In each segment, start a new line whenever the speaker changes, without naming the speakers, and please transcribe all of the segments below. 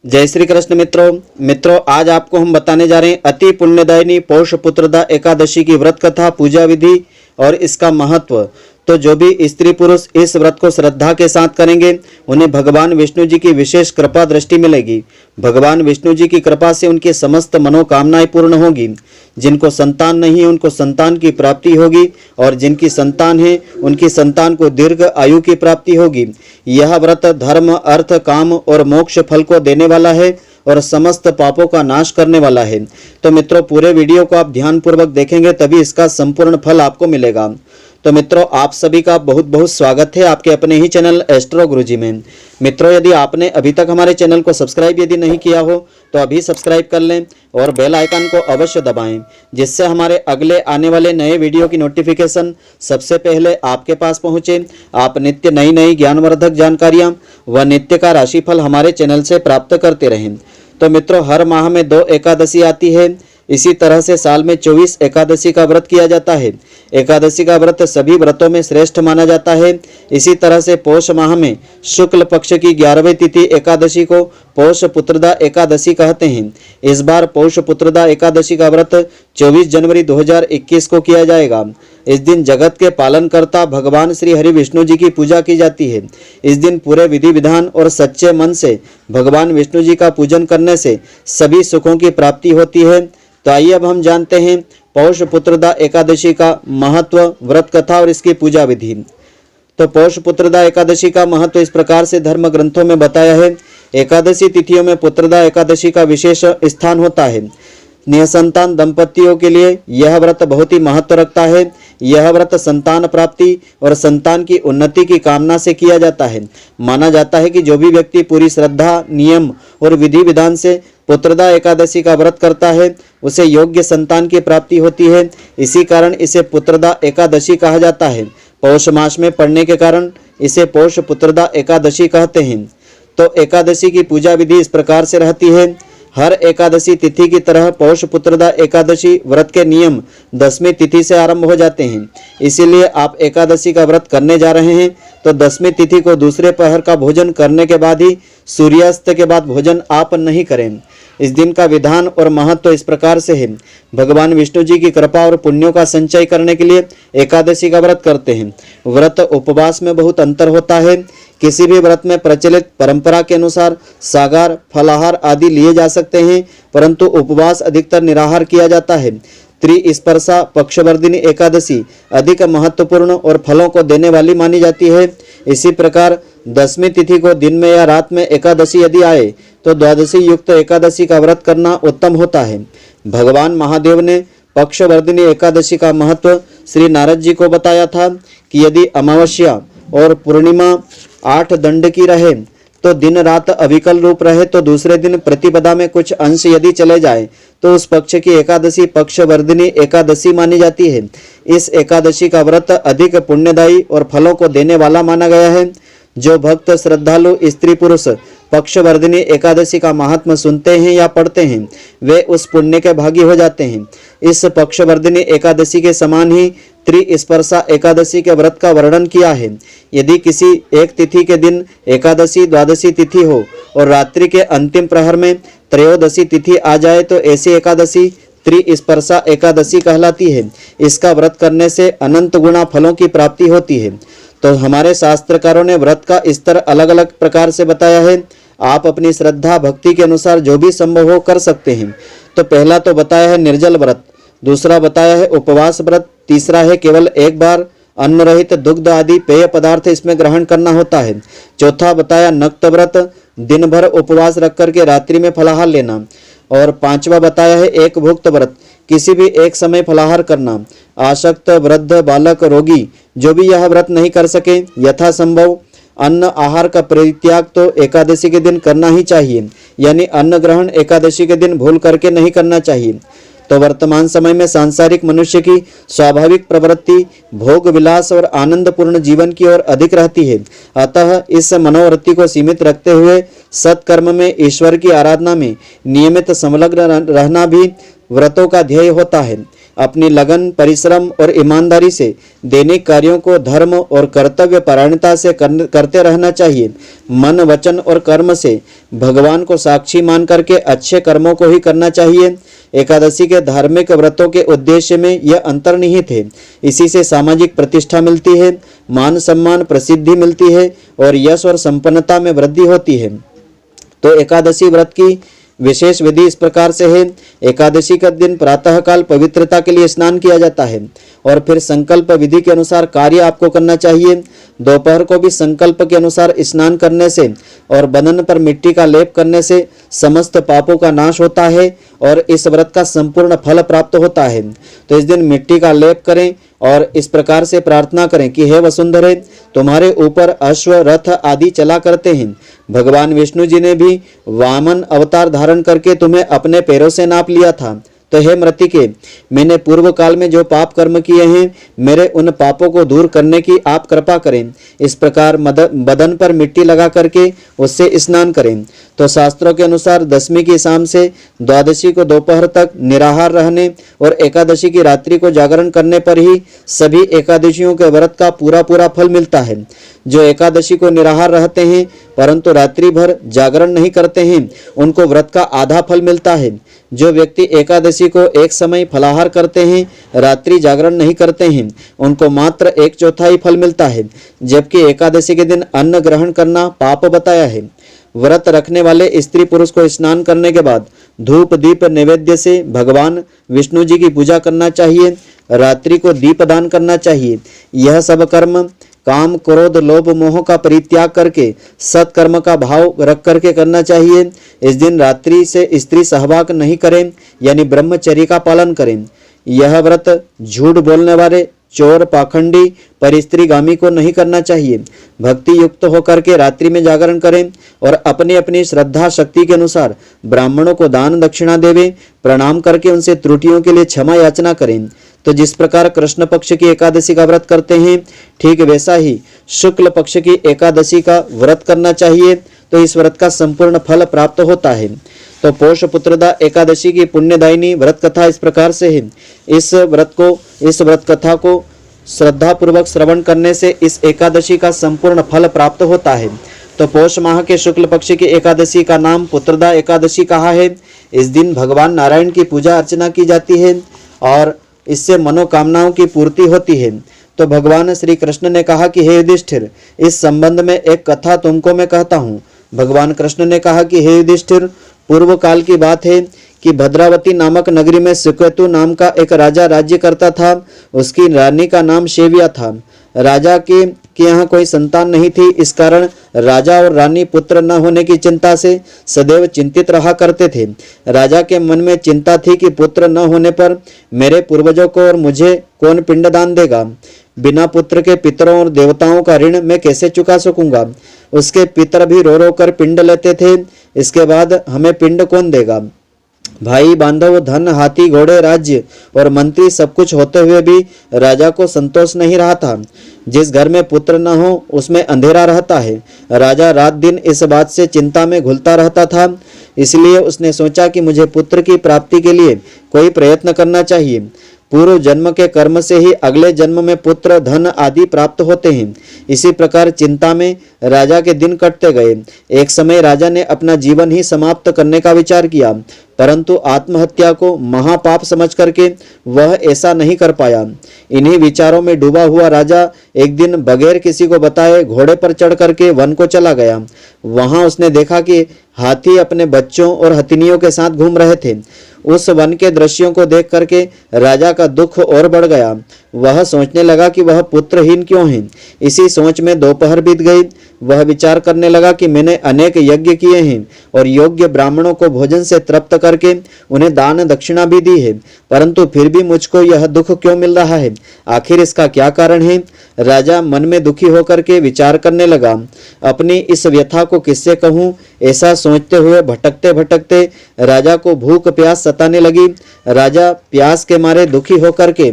जय श्री कृष्ण मित्रों आज आपको हम बताने जा रहे हैं अति पुण्यदायिनी पौष पुत्रदा एकादशी की व्रत कथा, पूजा विधि और इसका महत्व। तो जो भी स्त्री पुरुष इस व्रत को श्रद्धा के साथ करेंगे उन्हें भगवान विष्णु जी की विशेष कृपा दृष्टि मिलेगी। भगवान विष्णु जी की कृपा से उनकी समस्त मनोकामनाएं पूर्ण होगी। जिनको संतान नहीं है उनको संतान की प्राप्ति होगी और जिनकी संतान है उनकी संतान को दीर्घ आयु की प्राप्ति होगी। यह व्रत धर्म, अर्थ, काम और मोक्ष फल को देने वाला है और समस्त पापों का नाश करने वाला है। तो मित्रों, पूरे वीडियो को आप ध्यानपूर्वक देखेंगे तभी इसका संपूर्ण फल आपको मिलेगा। तो मित्रों, आप सभी का बहुत बहुत स्वागत है आपके अपने ही चैनल एस्ट्रो गुरुजी में। मित्रों, यदि आपने अभी तक हमारे चैनल को सब्सक्राइब यदि नहीं किया हो तो अभी सब्सक्राइब कर लें और बेल आइकन को अवश्य दबाएं, जिससे हमारे अगले आने वाले नए वीडियो की नोटिफिकेशन सबसे पहले आपके पास पहुंचे। आप नित्य नई नई ज्ञानवर्धक जानकारियां व नित्य का राशिफल हमारे चैनल से प्राप्त करते रहें। तो मित्रों, हर माह में 2 एकादशी आती है। इसी तरह से साल में 24 एकादशी का व्रत किया जाता है। एकादशी का व्रत सभी व्रतों में श्रेष्ठ माना जाता है। इसी तरह से पौष माह में शुक्ल पक्ष की 11वीं तिथि एकादशी को पौष पुत्रदा एकादशी कहते हैं। इस बार पौष पुत्रदा एकादशी का व्रत 24 जनवरी 2021 को किया जाएगा। इस दिन जगत के पालनकर्ता भगवान श्री हरि विष्णु जी की पूजा की जाती है। इस दिन पूरे विधि विधान और सच्चे मन से भगवान विष्णु जी का पूजन करने से सभी सुखों की प्राप्ति होती है। तो आइए अब हम जानते हैं पौष पुत्रदा एकादशी का महत्व, व्रत कथा और इसकी पूजा विधि। तो पौष पुत्रदा एकादशी का महत्व इस प्रकार से धर्म ग्रंथों में बताया है। एकादशी तिथियों में पुत्रदा एकादशी का विशेष स्थान होता है। निसंतान दंपतियों के लिए यह व्रत बहुत ही महत्व रखता है। यह व्रत संतान प्राप्ति और संतान की उन्नति की कामना से किया जाता है। माना जाता है कि जो भी व्यक्ति पूरी श्रद्धा, नियम और विधि विधान से पुत्रदा एकादशी का व्रत करता है उसे योग्य संतान की प्राप्ति होती है। इसी कारण इसे पुत्रदा एकादशी कहा जाता है। पौष मास में पड़ने के कारण इसे पौष पुत्रदा एकादशी कहते हैं। तो एकादशी की पूजा विधि इस प्रकार से रहती है। हर एकादशी तिथि की तरह पौष पुत्रदा एकादशी व्रत के नियम 10वीं तिथि से आरंभ हो जाते हैं। इसीलिए आप एकादशी का व्रत करने जा रहे हैं तो 10वीं तिथि को दूसरे पहर का भोजन करने के बाद ही सूर्यास्त के बाद भोजन आप नहीं करें। इस दिन का विधान और महत्व इस प्रकार से है। भगवान विष्णु जी की कृपा और पुण्यों का संचय करने के लिए एकादशी का व्रत करते हैं। व्रत उपवास में बहुत अंतर होता है। किसी भी व्रत में प्रचलित परंपरा के अनुसार सागार, फलाहार आदि लिए जा सकते हैं, परंतु उपवास अधिकतर निराहार किया जाता है। त्रिस्पर्शा पक्षवर्धिनी एकादशी अधिक महत्वपूर्ण और फलों को देने वाली मानी जाती है। इसी प्रकार 10वीं तिथि को दिन में या रात में एकादशी यदि आए तो द्वादशी युक्त एकादशी का व्रत करना उत्तम होता है। भगवान महादेव ने पक्षवर्धिनी एकादशी का महत्व श्री नारद जी को बताया था कि यदि अमावस्या और पूर्णिमा 8 दंड की रहे तो दिन रात अविकल रूप रहे तो दूसरे दिन प्रतिपदा में कुछ अंश यदि चले जाए तो उस पक्ष की एकादशी पक्षवर्धिनी एकादशी मानी जाती है। इस एकादशी का व्रत अधिक पुण्यदायी और फलों को देने वाला माना गया है। जो भक्त श्रद्धालु स्त्री पुरुष पक्षवर्धिनी एकादशी का महात्म सुनते हैं या पढ़ते हैं वे उस पुण्य के भागी हो जाते हैं। इस पक्षवर्धिनी एकादशी के समान ही त्रिस्पर्शा एकादशी के व्रत का वर्णन किया है। यदि किसी एक तिथि के दिन एकादशी द्वादशी तिथि हो और रात्रि के अंतिम प्रहर में त्रयोदशी तिथि आ जाए तो ऐसी एकादशी त्रिस्पर्शा एकादशी कहलाती है। इसका व्रत करने से अनंत गुणा फलों की प्राप्ति होती है। तो हमारे शास्त्रकारों ने व्रत का स्तर अलग अलग प्रकार से बताया है। आप अपनी श्रद्धा भक्ति के अनुसार जो भी संभव हो कर सकते हैं। तो पहला तो बताया है निर्जल व्रत, दूसरा बताया है उपवास व्रत, तीसरा है केवल एक बार अन्न रहित दुग्ध आदि पेय पदार्थ इसमें ग्रहण करना होता है, चौथा बताया नक्त व्रत, दिन भर उपवास रख करके रात्रि में फलाहार लेना, और पांचवा बताया है एक भुक्त व्रत, किसी भी एक समय फलाहार करना। आसक्त, वृद्ध, बालक, रोगी जो भी यह व्रत नहीं कर सके यथासंभव अन्न आहार का परित्याग तो एकादशी के दिन करना ही चाहिए, यानी अन्न ग्रहण एकादशी के दिन भूल करके नहीं करना चाहिए। तो वर्तमान समय में सांसारिक मनुष्य की स्वाभाविक प्रवृत्ति भोग विलास और आनंदपूर्ण जीवन की ओर अधिक रहती है। अतः इस मनोवृत्ति को सीमित रखते हुए सत्कर्म में, ईश्वर की आराधना में नियमित संलग्न रहना भी व्रतों का ध्येय होता है। अपनी लगन, परिश्रम और ईमानदारी से दैनिक कार्यों को धर्म और कर्तव्य परायणता से करते रहना चाहिए। मन, वचन और कर्म से भगवान को साक्षी मान करके अच्छे कर्मों को ही करना चाहिए। एकादशी के धार्मिक व्रतों के उद्देश्य में यह अंतर्निहित है। इसी से सामाजिक प्रतिष्ठा मिलती है, मान सम्मान, प्रसिद्धि मिलती है और यश और संपन्नता में वृद्धि होती है। तो एकादशी व्रत की विशेष विधि इस प्रकार से है। एकादशी का दिन प्रातःकाल पवित्रता के लिए स्नान किया जाता है और फिर संकल्प विधि के अनुसार कार्य आपको करना चाहिए। दोपहर को भी संकल्प के अनुसार स्नान करने से और बदन पर मिट्टी का लेप करने से समस्त पापों का नाश होता है और इस व्रत का संपूर्ण फल प्राप्त होता है। तो इस दिन मिट्टी का लेप करें और इस प्रकार से प्रार्थना करें कि हे वसुंधरे, तुम्हारे ऊपर अश्व, रथ आदि चला करते हैं। भगवान विष्णु जी ने भी वामन अवतार धारण करके तुम्हें अपने पैरों से नाप लिया था। तो हे मृतिके, मैंने पूर्व काल में जो पाप कर्म किए हैं, मेरे उन पापों को दूर करने की आप कृपा करें। इस प्रकार बदन पर मिट्टी लगा करके उससे स्नान करें। तो शास्त्रों के अनुसार दशमी की शाम से द्वादशी को दोपहर तक निराहार रहने और एकादशी की रात्रि को जागरण करने पर ही सभी एकादशियों के व्रत का पूरा फल मिलता है। जो एकादशी को निराहार रहते हैं परंतु रात्रि भर जागरण नहीं करते हैं, उनको व्रत का आधा फल मिलता है। जो व्यक्ति एकादशी को एक समय फलाहार करते हैं, रात्रि जागरण नहीं करते हैं, उनको मात्र 1/4 फल मिलता है, जबकि एकादशी के दिन अन्न ग्रहण करना पाप बताया है। व्रत रखने वाले स्त्री पुरुष को स्नान करने के बाद धूप दीप नैवेद्य से भगवान विष्णु जी की पूजा करना चाहिए। रात्रि को दीपदान करना चाहिए। यह सब कर्म काम, क्रोध, लोभ, मोह का परित्याग करके सत्कर्म का भाव रख करके करना चाहिए। इस दिन रात्रि से स्त्री सहवाग नहीं करें, यानी ब्रह्मचर्य का पालन करें। यह व्रत झूठ बोलने वाले, चोर, पाखंडी, परिस्त्रीगामी को नहीं करना चाहिए। भक्ति युक्त होकर के रात्रि में जागरण करें और अपनी अपनी श्रद्धा शक्ति के अनुसार ब्राह्मणों को दान दक्षिणा देवे, प्रणाम करके उनसे त्रुटियों के लिए क्षमा याचना करें। तो जिस प्रकार कृष्ण पक्ष की एकादशी का व्रत करते हैं, ठीक वैसा ही शुक्ल पक्ष की एकादशी का व्रत करना चाहिए। तो इस व्रत का संपूर्ण फल प्राप्त होता है। तो पौष पुत्रदा एकादशी की पुण्यदायिनी व्रत कथा इस प्रकार से है। इस व्रत कथा को श्रद्धा पूर्वक श्रवण करने से इस एकादशी का संपूर्ण फल प्राप्त होता है। तो पौष माह के शुक्ल पक्ष की एकादशी का नाम पुत्रदा एकादशी कहा है। इस दिन भगवान नारायण की पूजा अर्चना की जाती है और इससे मनोकामनाओं की पूर्ति होती है। तो भगवान श्री कृष्ण ने कहा कि हे युधिष्ठिर, इस संबंध में एक कथा तुमको मैं कहता हूँ। भगवान कृष्ण ने कहा कि हे युधिष्ठिर, पूर्व काल की बात है कि भद्रावती नामक नगरी में सुकेतु नाम का एक राजा राज्य करता था। उसकी रानी का नाम शेविया था। राजा के यहाँ कोई संतान नहीं थी। इस कारण राजा और रानी पुत्र न होने की चिंता से सदैव चिंतित रहा करते थे। राजा के मन में चिंता थी कि पुत्र न होने पर मेरे पूर्वजों को और मुझे कौन पिंडदान देगा। बिना पुत्र के पितरों और देवताओं का ऋण मैं कैसे चुका सकूंगा। उसके पितर भी रो रो कर पिंड लेते थे। इसके बाद हमें पिंड कौन देगा। भाई बांधव, धन, हाथी, घोड़े, राज्य और मंत्री सब कुछ होते हुए भी राजा को संतोष नहीं रहा था। जिस घर में पुत्र न हो उसमें अंधेरा रहता है। राजा रात दिन इस बात से चिंता में घुलता रहता था। इसलिए उसने सोचा कि मुझे पुत्र की प्राप्ति के लिए कोई प्रयत्न करना चाहिए। पूर्व जन्म के कर्म से ही अगले जन्म में पुत्र, धन आदि प्राप्त होते हैं। इसी प्रकार चिंता में राजा के दिन कटते गए। एक समय राजा ने अपना जीवन ही समाप्त करने का विचार किया, परंतु आत्महत्या को महापाप समझ करके वह ऐसा नहीं कर पाया। इन्हीं विचारों में डूबा हुआ राजा एक दिन बगैर किसी को बताए घोड़े पर चढ़ करके वन को चला गया। वहां उसने देखा कि हाथी अपने बच्चों और हथिनियों के साथ घूम रहे थे। उस वन के दृश्यों को देख करके राजा का दुख और बढ़ गया। वह सोचने लगा कि वह पुत्रहीन क्यों है। इसी सोच में दोपहर बीत गई। वह विचार करने लगा कि मैंने अनेक यज्ञ किए हैं और योग्य ब्राह्मणों को भोजन से तृप्त करके उन्हें दान दक्षिणा भी दी है, परंतु फिर भी मुझको यह दुख क्यों मिल रहा है। आखिर इसका क्या कारण है। राजा मन में दुखी होकर के विचार करने लगा। अपनी इस व्यथा को किससे कहूँ, ऐसा सोचते हुए भटकते भटकते राजा को भूख प्यास सताने लगी। राजा प्यास के मारे दुखी होकर के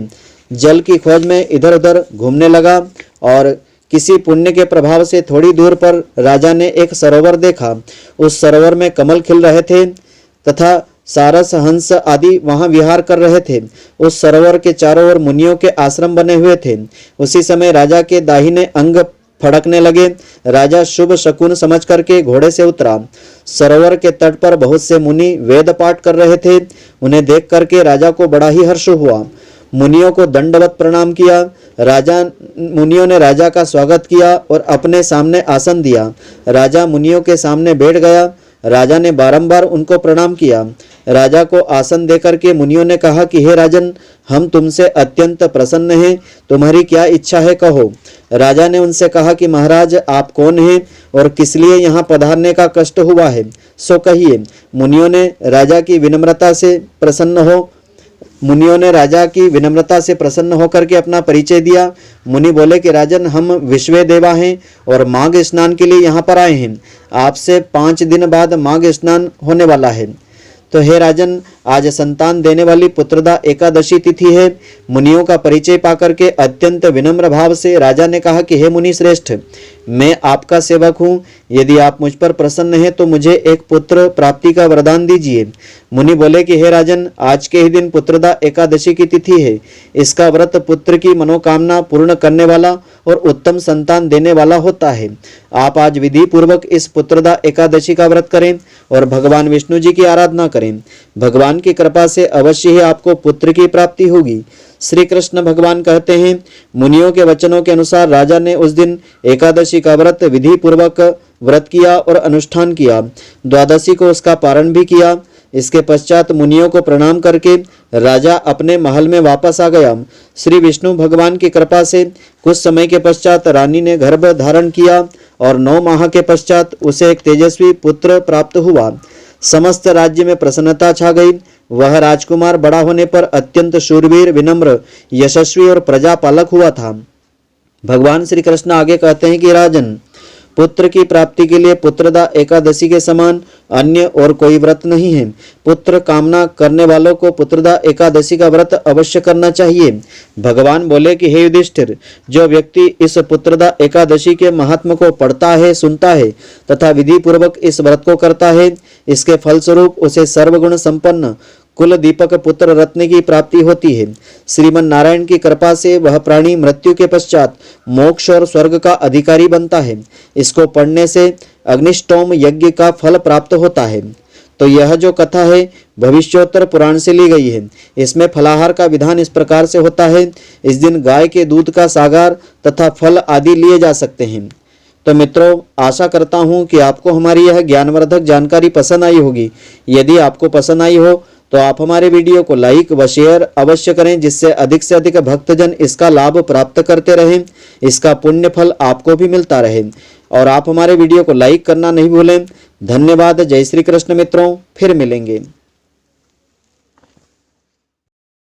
जल की खोज में इधर उधर घूमने लगा और किसी पुण्य के प्रभाव से थोड़ी दूर पर राजा ने एक सरोवर देखा। उस सरोवर में कमल खिल रहे थे तथा सारस, हंस आदि वहां विहार कर रहे थे। उस सरोवर के चारों ओर मुनियों के आश्रम बने हुए थे। उसी समय राजा के दाहिने अंग फड़कने लगे। राजा शुभ शकुन समझ करके घोड़े से उतरा। सरोवर के तट पर बहुत से मुनि वेद पाठ कर रहे थे। उन्हें देख करके राजा को बड़ा ही हर्ष हुआ। मुनियों को दंडवत प्रणाम किया। मुनियों ने राजा का स्वागत किया और अपने सामने आसन दिया। राजा मुनियों के सामने बैठ गया। राजा ने बारंबार उनको प्रणाम किया। राजा को आसन देकर के मुनियों ने कहा कि हे राजन, हम तुमसे अत्यंत प्रसन्न हैं, तुम्हारी क्या इच्छा है कहो। राजा ने उनसे कहा कि महाराज, आप कौन हैं और किस लिए यहाँ पधारने का कष्ट हुआ है, सो कहिए। मुनियों ने राजा की विनम्रता से प्रसन्न होकर के अपना परिचय दिया। मुनि बोले कि राजन, हम विश्वे देवा हैं और माघ स्नान के लिए यहाँ पर आए हैं। आपसे 5 दिन बाद माघ स्नान होने वाला है। तो हे राजन, आज संतान देने वाली पुत्रदा एकादशी तिथि है। मुनियों का परिचय पाकर के अत्यंत विनम्र भाव से राजा ने कहा कि हे मुनि श्रेष्ठ, मैं आपका सेवक हूँ। यदि आप मुझ पर प्रसन्न हैं तो मुझे एक पुत्र प्राप्ति का वरदान दीजिए। मुनि बोले कि हे राजन, आज के ही दिन पुत्रदा एकादशी की तिथि है। इसका व्रत पुत्र की मनोकामना पूर्ण करने वाला और उत्तम संतान देने वाला होता है। आप आज विधि पूर्वक इस पुत्रदा एकादशी का व्रत करें और भगवान विष्णु जी की आराधना करें। भगवान की कृपा से अवश्य ही आपको पुत्र की प्राप्ति होगी। श्री कृष्ण भगवान कहते हैं, मुनियों के वचनों के अनुसार राजा ने उस दिन एकादशी का व्रत विधि पूर्वक व्रत किया और अनुष्ठान किया। द्वादशी को उसका पारण भी किया। इसके पश्चात मुनियों को प्रणाम करके राजा अपने महल में वापस आ गया। श्री विष्णु भगवान की कृपा से कुछ समय के पश्चात रानी ने गर्भ धारण किया और 9 माह के पश्चात उसे एक तेजस्वी पुत्र प्राप्त हुआ। समस्त राज्य में प्रसन्नता छा गई। वह राजकुमार बड़ा होने पर अत्यंत शूरवीर, विनम्र, यशस्वी और प्रजापालक हुआ था। भगवान श्री कृष्ण आगे कहते हैं कि राजन, पुत्र की प्राप्ति के लिए पुत्रदा एकादशी के समान अन्य और कोई व्रत नहीं है। पुत्र कामना करने वालों को पुत्रदा एकादशी का व्रत अवश्य करना चाहिए। भगवान बोले कि हे युधिष्ठिर, जो व्यक्ति इस पुत्रदा एकादशी के महात्म को पढ़ता है, सुनता है तथा विधि पूर्वक इस व्रत को करता है, इसके फलस्वरूप उसे सर्वगुण संपन्न कुल दीपक पुत्र रत्न की प्राप्ति होती है। श्रीमन नारायण की कृपा से वह प्राणी मृत्यु के पश्चात मोक्ष और स्वर्ग का अधिकारी बनता है। इसको पढ़ने से अग्निष्टोम यज्ञ का फल प्राप्त होता है। तो यह जो कथा है भविष्योत्तर पुराण से ली गई है। इसमें फलाहार का विधान इस प्रकार से होता है। इस दिन गाय के दूध का सागार तथा फल आदि लिए जा सकते हैं। तो मित्रों, आशा करता हूँ कि आपको हमारी यह ज्ञानवर्धक जानकारी पसंद आई होगी। यदि आपको पसंद आई हो तो आप हमारे वीडियो को लाइक व शेयर अवश्य करें, जिससे अधिक से अधिक भक्तजन इसका लाभ प्राप्त करते रहें, इसका पुण्य फल आपको भी मिलता रहे। और आप हमारे वीडियो को लाइक करना नहीं भूलें। धन्यवाद। जय श्री कृष्ण मित्रों, फिर मिलेंगे।